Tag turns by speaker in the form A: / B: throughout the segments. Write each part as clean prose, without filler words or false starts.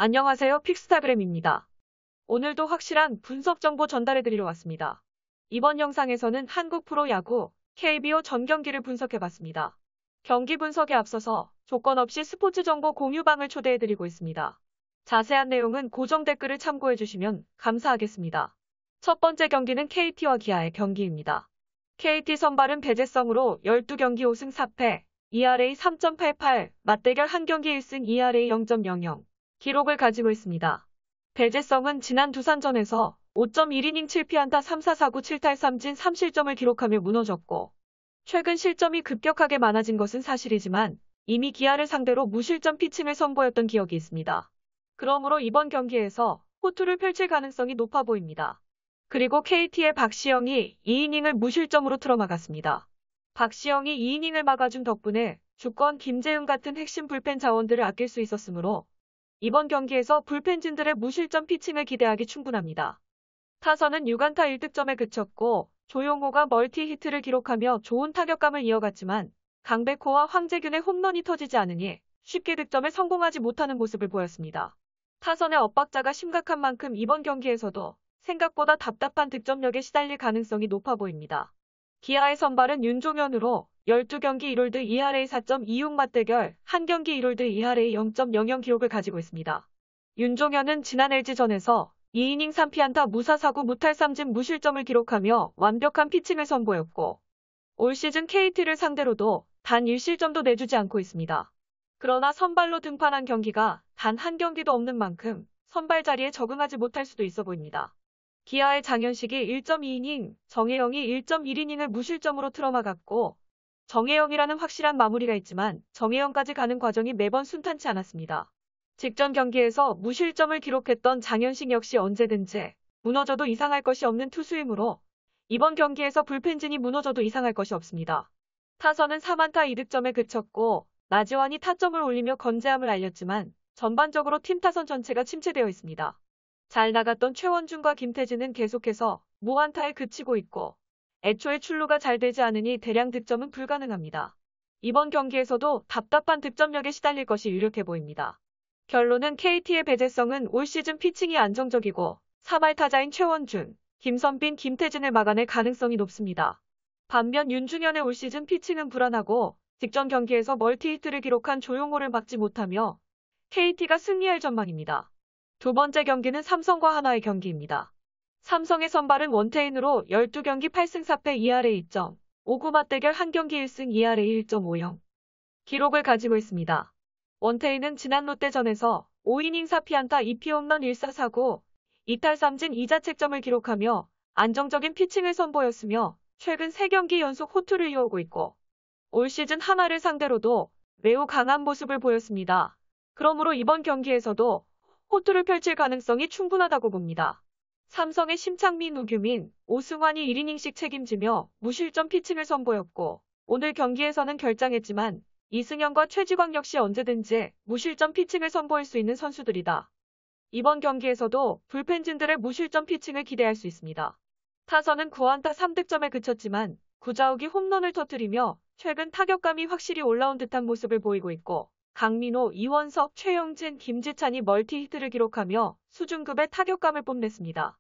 A: 안녕하세요. 픽스타그램입니다. 오늘도 확실한 분석 정보 전달해드리러 왔습니다. 이번 영상에서는 한국 프로야구 KBO 전 경기를 분석해봤습니다. 경기 분석에 앞서서 조건 없이 스포츠 정보 공유방을 초대해드리고 있습니다. 자세한 내용은 고정 댓글을 참고해주시면 감사하겠습니다. 첫 번째 경기는 KT와 기아의 경기입니다. KT 선발은 배재성으로 12경기 5승 4패, ERA 3.88, 맞대결 1경기 1승 ERA 0.00 기록을 가지고 있습니다. 배재성은 지난 두산전에서 5.1이닝 7피안타 3사 4구 7탈 3진 3실점을 기록하며 무너졌고, 최근 실점이 급격하게 많아진 것은 사실이지만 이미 기아를 상대로 무실점 피칭을 선보였던 기억이 있습니다. 그러므로 이번 경기에서 호투를 펼칠 가능성이 높아 보입니다. 그리고 KT의 박시영이 2이닝을 무실점으로 틀어막았습니다. 박시영이 2이닝을 막아준 덕분에 주권 김재웅 같은 핵심 불펜 자원들을 아낄 수 있었으므로 이번 경기에서 불펜진들의 무실점 피칭을 기대하기 충분합니다. 타선은 6안타 1득점에 그쳤고 조용호가 멀티 히트를 기록하며 좋은 타격감을 이어갔지만 강백호와 황재균의 홈런이 터지지 않으니 쉽게 득점에 성공하지 못하는 모습을 보였습니다. 타선의 엇박자가 심각한 만큼 이번 경기에서도 생각보다 답답한 득점력에 시달릴 가능성이 높아 보입니다. 기아의 선발은 윤종현으로 12경기 1홀드 ERA 4.26 맞대결 1경기 1홀드 ERA 0.00 기록을 가지고 있습니다. 윤종현은 지난 LG전에서 2이닝 3피안타 무사 4구 무탈 3진 무실점을 기록하며 완벽한 피칭을 선보였고, 올 시즌 KT를 상대로도 단 1실점도 내주지 않고 있습니다. 그러나 선발로 등판한 경기가 단 한 경기도 없는 만큼 선발 자리에 적응하지 못할 수도 있어 보입니다. 기아의 장현식이 1.2이닝, 정혜영이 1.1이닝을 무실점으로 틀어막았고, 정혜영이라는 확실한 마무리가 있지만 정혜영까지 가는 과정이 매번 순탄치 않았습니다. 직전 경기에서 무실점을 기록했던 장현식 역시 언제든지 무너져도 이상할 것이 없는 투수이므로 이번 경기에서 불펜진이 무너져도 이상할 것이 없습니다. 타선은 3안타 2득점에 그쳤고 나지완이 타점을 올리며 건재함을 알렸지만 전반적으로 팀 타선 전체가 침체되어 있습니다. 잘 나갔던 최원준과 김태진은 계속해서 무안타에 그치고 있고 애초에 출루가 잘 되지 않으니 대량 득점은 불가능합니다. 이번 경기에서도 답답한 득점력에 시달릴 것이 유력해 보입니다. 결론은 KT의 배재성은 올 시즌 피칭이 안정적이고 3할 타자인 최원준, 김선빈, 김태진을 막아낼 가능성이 높습니다. 반면 윤중현의 올 시즌 피칭은 불안하고 직전 경기에서 멀티히트를 기록한 조용호를 막지 못하며 KT가 승리할 전망입니다. 두 번째 경기는 삼성과 하나의 경기입니다. 삼성의 선발은 원태인으로 12경기 8승 4패 ERA 2.59 맞대결 1경기 1승 ERA 1.50 기록을 가지고 있습니다. 원태인은 지난 롯데전에서 5이닝 4피안타 2피 홈런 1사 4구 2탈 3진 2자책점을 기록하며 안정적인 피칭을 선보였으며 최근 3경기 연속 호투를 이어오고 있고 올 시즌 하나를 상대로도 매우 강한 모습을 보였습니다. 그러므로 이번 경기에서도 호투를 펼칠 가능성이 충분하다고 봅니다. 삼성의 심창민, 우규민, 오승환이 1이닝씩 책임지며 무실점 피칭을 선보였고 오늘 경기에서는 결장했지만 이승현과 최지광 역시 언제든지 무실점 피칭을 선보일 수 있는 선수들이다. 이번 경기에서도 불펜진들의 무실점 피칭을 기대할 수 있습니다. 타선은 9안타 3득점에 그쳤지만 구자욱이 홈런을 터뜨리며 최근 타격감이 확실히 올라온 듯한 모습을 보이고 있고 강민호, 이원석, 최영진, 김지찬이 멀티히트를 기록하며 수준급의 타격감을 뽐냈습니다.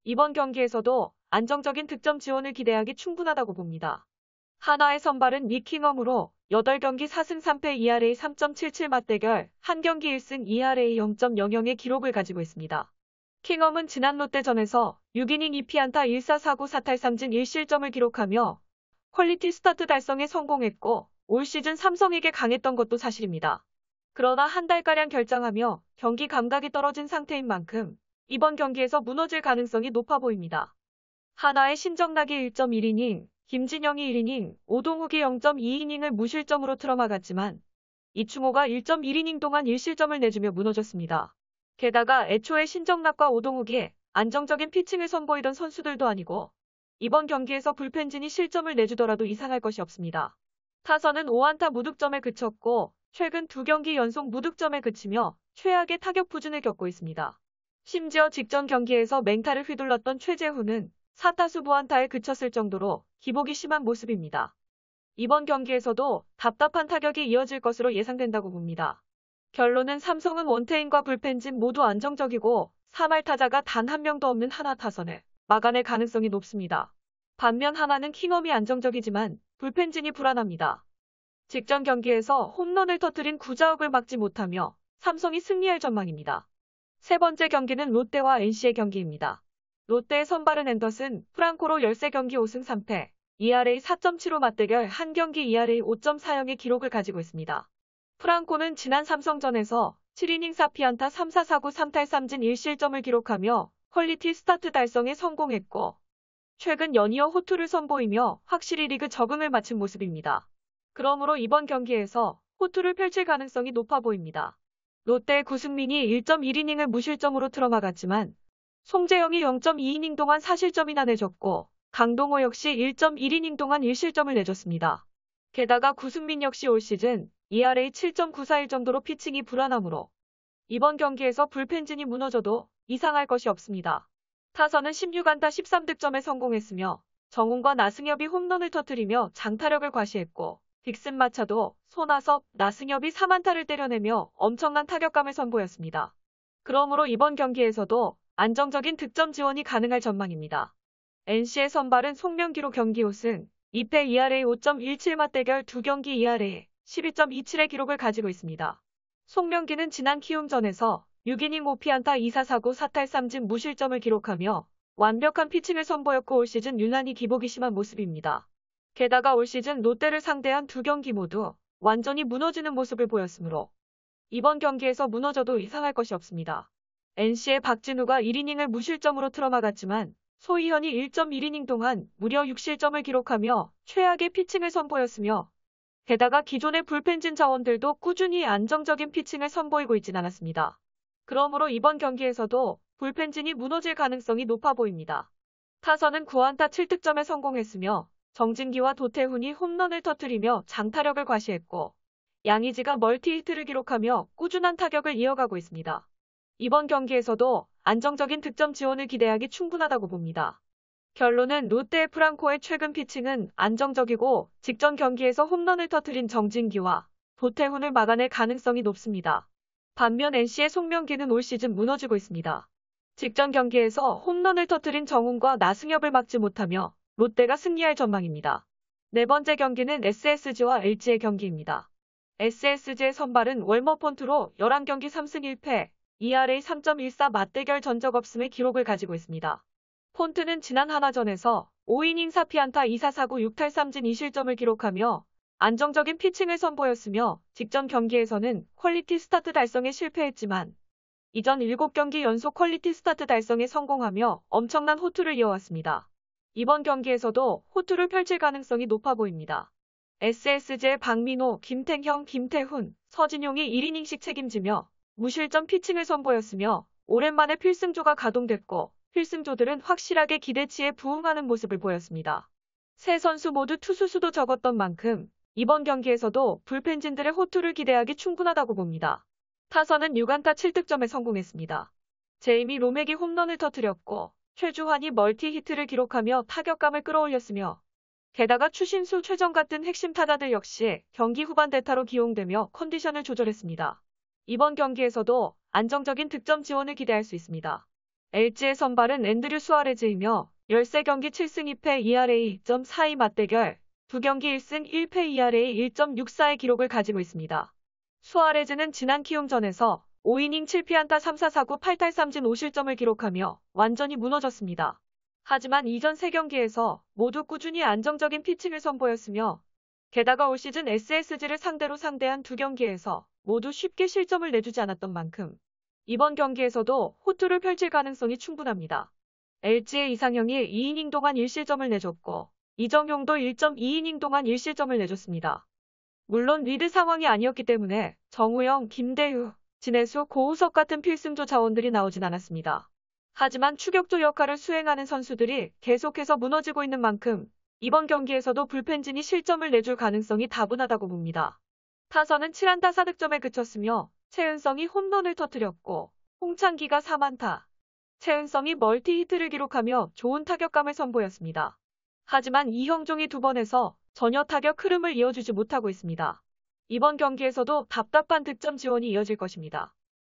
A: 이번 경기에서도 안정적인 득점 지원을 기대하기 충분하다고 봅니다. 하나의 선발은 미킹엄으로 8경기 4승 3패 ERA 3.77 맞대결 1경기 1승 ERA 0.00의 기록을 가지고 있습니다. 킹엄은 지난 롯데전에서 6이닝 2피안타 1사 4구 4탈 3진 1실점을 기록하며 퀄리티 스타트 달성에 성공했고 올 시즌 삼성에게 강했던 것도 사실입니다. 그러나 한 달가량 결장하며 경기 감각이 떨어진 상태인 만큼 이번 경기에서 무너질 가능성이 높아 보입니다. 하나의 신정락이 1.1이닝, 김진영이 1이닝, 오동욱이 0.2이닝을 무실점으로 틀어막았지만 이충호가 1.1이닝 동안 1실점을 내주며 무너졌습니다. 게다가 애초에 신정락과 오동욱이 안정적인 피칭을 선보이던 선수들도 아니고 이번 경기에서 불펜진이 실점을 내주더라도 이상할 것이 없습니다. 타선은 5안타 무득점에 그쳤고 최근 2경기 연속 무득점에 그치며 최악의 타격 부진을 겪고 있습니다. 심지어 직전 경기에서 맹타를 휘둘렀던 최재훈은 4타수 무안타에 그쳤을 정도로 기복이 심한 모습입니다. 이번 경기에서도 답답한 타격이 이어질 것으로 예상된다고 봅니다. 결론은 삼성은 원태인과 불펜진 모두 안정적이고 3할 타자가 단 한 명도 없는 하나 타선을 막아낼 가능성이 높습니다. 반면 하나는 킹엄이 안정적이지만 불펜진이 불안합니다. 직전 경기에서 홈런을 터뜨린 구자욱을 막지 못하며 삼성이 승리할 전망입니다. 세 번째 경기는 롯데와 NC의 경기입니다. 롯데의 선발은 앤더슨, 프랑코로 13경기 5승 3패, ERA 4.75 맞대결 한 경기 ERA 5.40의 기록을 가지고 있습니다. 프랑코는 지난 삼성전에서 7이닝 4피안타 3사 4구 3탈 3진 1실점을 기록하며 퀄리티 스타트 달성에 성공했고 최근 연이어 호투를 선보이며 확실히 리그 적응을 마친 모습입니다. 그러므로 이번 경기에서 호투를 펼칠 가능성이 높아 보입니다. 롯데의 구승민이 1.1이닝을 무실점으로 틀어막았지만 송재영이 0.2이닝 동안 4실점이나 내줬고 강동호 역시 1.1이닝 동안 1실점을 내줬습니다. 게다가 구승민 역시 올 시즌 ERA 7.941 정도로 피칭이 불안하므로 이번 경기에서 불펜진이 무너져도 이상할 것이 없습니다. 타선은 16안타 13득점에 성공했으며 정훈과 나승엽이 홈런을 터뜨리며 장타력을 과시했고 딕슨 마차도, 손아섭, 나승엽이 3안타를 때려내며 엄청난 타격감을 선보였습니다. 그러므로 이번 경기에서도 안정적인 득점 지원이 가능할 전망입니다. NC의 선발은 송명기로 경기 5승, 2패 ERA 5.17 맞대결 2경기 ERA 12.27의 기록을 가지고 있습니다. 송명기는 지난 키움전에서 6이닝 5피안타 2사 4구 4탈 3진 무실점을 기록하며 완벽한 피칭을 선보였고 올 시즌 유난히 기복이 심한 모습입니다. 게다가 올 시즌 롯데를 상대한 2경기 모두 완전히 무너지는 모습을 보였으므로 이번 경기에서 무너져도 이상할 것이 없습니다. NC의 박진우가 1이닝을 무실점으로 틀어막았지만 소희현이 1.1이닝 동안 무려 6실점을 기록하며 최악의 피칭을 선보였으며 게다가 기존의 불펜진 자원들도 꾸준히 안정적인 피칭을 선보이고 있진 않았습니다. 그러므로 이번 경기에서도 불펜진이 무너질 가능성이 높아 보입니다. 타선은 9안타 7득점에 성공했으며 정진기와 도태훈이 홈런을 터뜨리며 장타력을 과시했고 양의지가 멀티히트를 기록하며 꾸준한 타격을 이어가고 있습니다. 이번 경기에서도 안정적인 득점 지원을 기대하기 충분하다고 봅니다. 결론은 롯데의 프랑코의 최근 피칭은 안정적이고 직전 경기에서 홈런을 터뜨린 정진기와 도태훈을 막아낼 가능성이 높습니다. 반면 NC의 송명기는 올 시즌 무너지고 있습니다. 직전 경기에서 홈런을 터뜨린 정훈과 나승엽을 막지 못하며 롯데가 승리할 전망입니다. 네 번째 경기는 SSG와 LG의 경기입니다. SSG의 선발은 월머 폰트로 11경기 3승 1패, ERA 3.14 맞대결 전적 없음의 기록을 가지고 있습니다. 폰트는 지난 하나전에서 5이닝 4피안타 2사 4구 6탈 3진 2실점을 기록하며 안정적인 피칭을 선보였으며 직전 경기에서는 퀄리티 스타트 달성에 실패했지만 이전 7경기 연속 퀄리티 스타트 달성에 성공하며 엄청난 호투를 이어왔습니다. 이번 경기에서도 호투를 펼칠 가능성이 높아 보입니다. SSG의 박민호, 김태형, 김태훈, 서진용이 1이닝씩 책임지며 무실점 피칭을 선보였으며 오랜만에 필승조가 가동됐고 필승조들은 확실하게 기대치에 부응하는 모습을 보였습니다. 세 선수 모두 투수 수도 적었던 만큼 이번 경기에서도 불펜진들의 호투를 기대하기 충분하다고 봅니다. 타선은 6안타 7득점에 성공했습니다. 제이미 로맥이 홈런을 터뜨렸고 최주환이 멀티히트를 기록하며 타격감을 끌어올렸으며 게다가 추신수, 최정 같은 핵심 타자들 역시 경기 후반 대타로 기용되며 컨디션을 조절했습니다. 이번 경기에서도 안정적인 득점 지원을 기대할 수 있습니다. LG의 선발은 앤드류 수아레즈이며 13경기 7승 2패 ERA 2.42 맞대결 2경기 1승 1패 ERA 1.64의 기록을 가지고 있습니다. 수아레즈는 지난 키움전에서 5이닝 7피안타 3사 4구 8탈 3진 5실점을 기록하며 완전히 무너졌습니다. 하지만 이전 3경기에서 모두 꾸준히 안정적인 피칭을 선보였으며 게다가 올 시즌 SSG를 상대로 상대한 2경기에서 모두 쉽게 실점을 내주지 않았던 만큼 이번 경기에서도 호투를 펼칠 가능성이 충분합니다. LG의 이상형이 2이닝 동안 1실점을 내줬고 이정용도 1.2이닝 동안 1실점을 내줬습니다. 물론 리드 상황이 아니었기 때문에 정우영, 김대휴, 진해수, 고우석 같은 필승조 자원들이 나오진 않았습니다. 하지만 추격조 역할을 수행하는 선수들이 계속해서 무너지고 있는 만큼 이번 경기에서도 불펜진이 실점을 내줄 가능성이 다분하다고 봅니다. 타선은 7안타 4득점에 그쳤으며 최은성이 홈런을 터뜨렸고 홍창기가 3안타, 최은성이 멀티히트를 기록하며 좋은 타격감을 선보였습니다. 하지만 이형종이 2번 해서 전혀 타격 흐름을 이어주지 못하고 있습니다. 이번 경기에서도 답답한 득점 지원이 이어질 것입니다.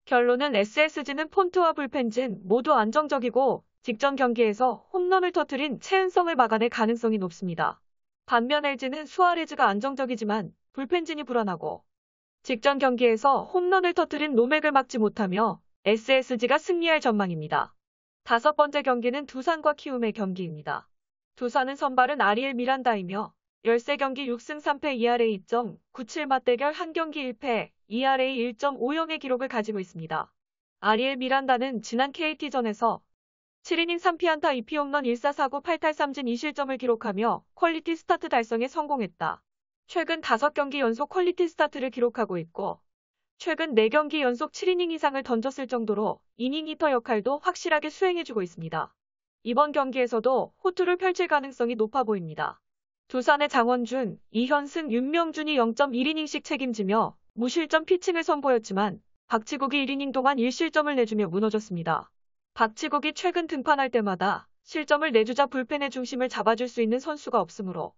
A: 결론은 SSG는 폰트와 불펜진 모두 안정적이고 직전 경기에서 홈런을 터뜨린 최은성을 막아낼 가능성이 높습니다. 반면 LG는 수아레즈가 안정적이지만 불펜진이 불안하고 직전 경기에서 홈런을 터뜨린 노맥을 막지 못하며 SSG가 승리할 전망입니다. 다섯 번째 경기는 두산과 키움의 경기입니다. 두산은 선발은 아리엘 미란다이며 13경기 6승 3패 ERA 2.97 맞대결 1경기 1패 ERA 1.50의 기록을 가지고 있습니다. 아리엘 미란다는 지난 KT전에서 7이닝 3피안타 2피홈런 1사4구 8탈 3진 2실점을 기록하며 퀄리티 스타트 달성에 성공했다. 최근 5경기 연속 퀄리티 스타트를 기록하고 있고 최근 4경기 연속 7이닝 이상을 던졌을 정도로 이닝 히터 역할도 확실하게 수행해주고 있습니다. 이번 경기에서도 호투를 펼칠 가능성이 높아 보입니다. 두산의 장원준, 이현승, 윤명준이 0.1이닝씩 책임지며 무실점 피칭을 선보였지만 박치국이 1이닝 동안 1실점을 내주며 무너졌습니다. 박치국이 최근 등판할 때마다 실점을 내주자 불펜의 중심을 잡아줄 수 있는 선수가 없으므로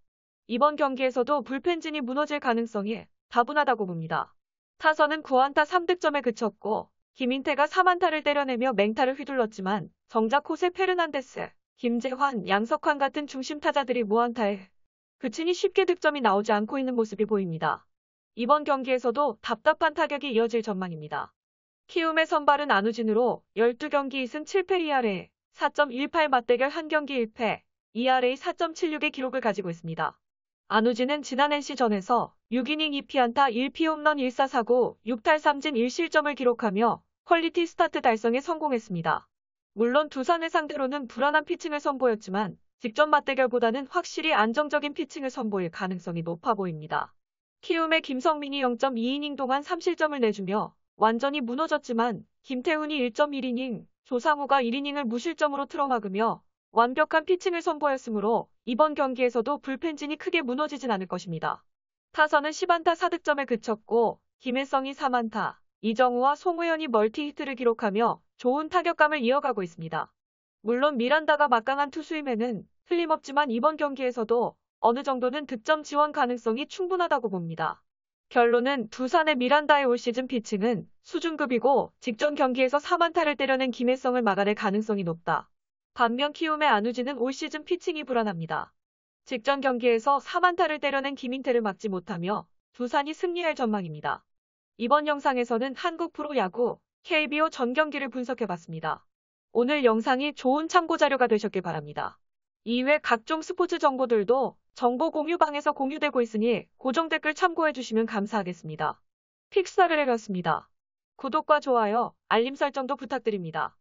A: 이번 경기에서도 불펜진이 무너질 가능성이 다분하다고 봅니다. 타선은 9안타 3득점에 그쳤고 김인태가 3안타를 때려내며 맹타를 휘둘렀지만 정작 호세 페르난데스, 김재환, 양석환 같은 중심 타자들이 무안타에 그치니 쉽게 득점이 나오지 않고 있는 모습이 보입니다. 이번 경기에서도 답답한 타격이 이어질 전망입니다. 키움의 선발은 안우진으로 12경기 2승 7패 ERA 4.18 맞대결 1경기 1패 ERA 4.76의 기록을 가지고 있습니다. 안우진은 지난 NC전에서 6이닝 2피안타 1피홈런 1사4구 6탈 3진 1실점을 기록하며 퀄리티 스타트 달성에 성공했습니다. 물론 두산을 상대로는 불안한 피칭을 선보였지만 직전 맞대결보다는 확실히 안정적인 피칭을 선보일 가능성이 높아 보입니다. 키움의 김성민이 0.2이닝 동안 3실점을 내주며 완전히 무너졌지만 김태훈이 1.1이닝, 조상우가 1이닝을 무실점으로 틀어막으며 완벽한 피칭을 선보였으므로 이번 경기에서도 불펜진이 크게 무너지진 않을 것입니다. 타선은 10안타 4득점에 그쳤고 김혜성이 3안타, 이정우와 송우현이 멀티히트를 기록하며 좋은 타격감을 이어가고 있습니다. 물론 미란다가 막강한 투수임에는 틀림없지만 이번 경기에서도 어느 정도는 득점 지원 가능성이 충분하다고 봅니다. 결론은 두산의 미란다의 올 시즌 피칭은 수준급이고 직전 경기에서 3안타를 때려낸 김혜성을 막아낼 가능성이 높다. 반면 키움의 안우진은 올 시즌 피칭이 불안합니다. 직전 경기에서 3안타를 때려낸 김인태를 막지 못하며 두산이 승리할 전망입니다. 이번 영상에서는 한국 프로야구 KBO 전 경기를 분석해봤습니다. 오늘 영상이 좋은 참고자료가 되셨길 바랍니다. 이외 각종 스포츠 정보들도 정보 공유방에서 공유되고 있으니 고정 댓글 참고해주시면 감사하겠습니다. 픽사를 해봤습니다. 구독과 좋아요, 알림 설정도 부탁드립니다.